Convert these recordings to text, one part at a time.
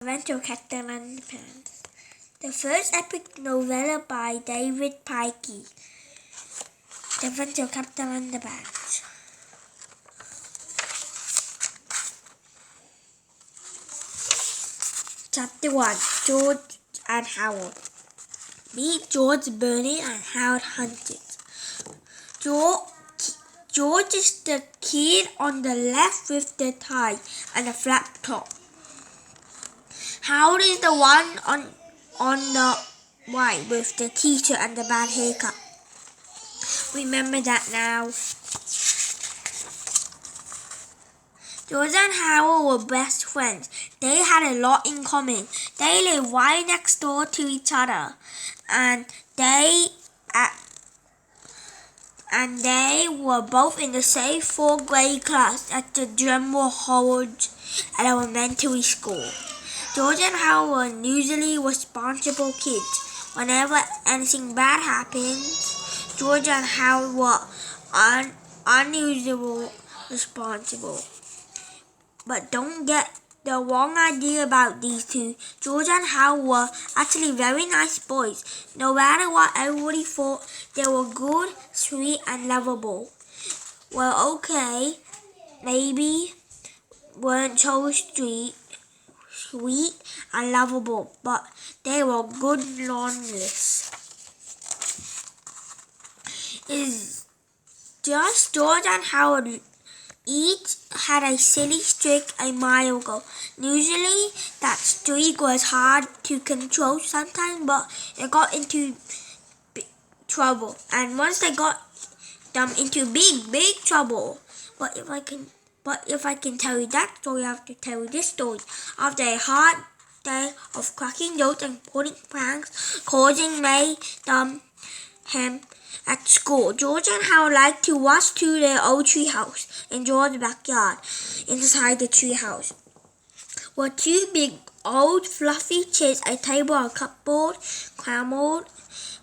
Adventure Captain Underpants. The first epic novella by David Pikey. The Adventure Captain Underpants. Chapter 1. George and Howard. Meet George, Bernie, and Howard Hunters. George is the kid on the left with the tie and the flap top. Howard is the one on the right with the t-shirt and the bad haircut. Remember that now. George and Howard were best friends. They had a lot in common. They lived right next door to each other, and they were both in the same 4th grade class at the General Howard Elementary School. George and Howard were usually responsible kids. Whenever anything bad happened, George and Howard were unusually responsible. But don't get the wrong idea about these two. George and Howard were actually very nice boys. No matter what everybody thought, they were good, sweet, and lovable. Well, okay, maybe weren't so sweet and lovable, but they were good nonetheless. It's just George and Howard each had a silly streak a mile ago. Usually that streak was hard to control sometimes, but they got into trouble. And once they got them into big trouble. But if I can tell you that story, I have to tell you this story. After a hard day of cracking jokes and pulling pranks, causing mayhem at school, George and Howard liked to rush to their old treehouse in George's backyard. Inside the treehouse were 2 big old fluffy chairs, a table, a cupboard crammed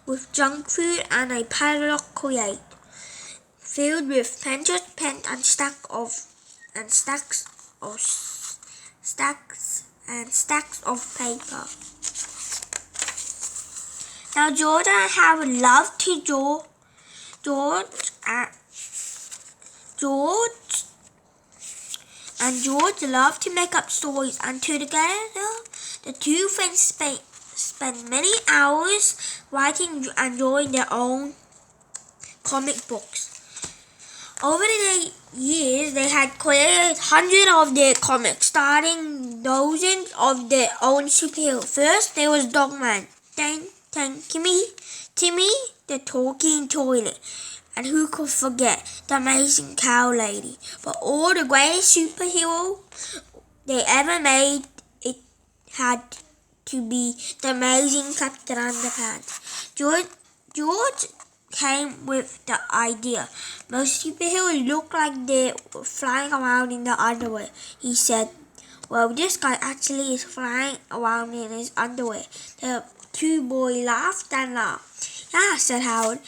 with junk food, and a padlock crate filled with pencils, pens, and stacks of paper. Now George and Howard loved to George loved to make up stories, and together the two friends spent many hours writing and drawing their own comic books. Over the years, they had created hundreds of their comics, starting dozens of their own superheroes. First, there was Dogman, then Timmy the talking toilet, and who could forget the amazing cow lady. But all the greatest superhero they ever made, it had to be the amazing Captain Underpants. George came with the idea. Most superheroes look like they were flying around in their underwear. He said, well, this guy actually is flying around in his underwear. The 2 boys laughed and laughed. Yeah, said Howard,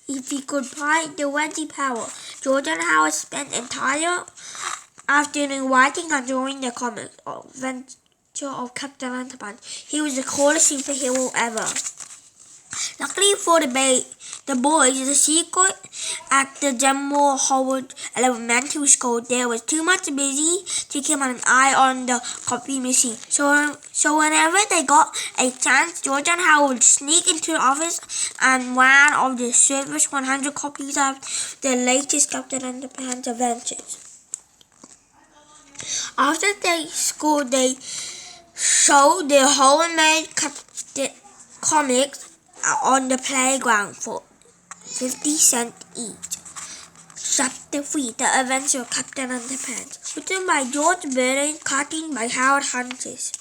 if he could find the Wedgie power. George and Howard spent entire afternoon writing and drawing the comic adventure of Captain Underpants. He was the coolest superhero ever. Luckily for the boys, the secret at the General Howard Elementary School, there was too much busy to keep an eye on the copy machine. So whenever they got a chance, George and Howard would sneak into the office and one of the service 100 copies of the latest Captain Underpants adventures. After school, they showed their homemade comics on the playground for 50 cents each. Chapter 3. The Adventure of Captain Underpants. Written by George, Bernie, cartoon by Howard Hunters.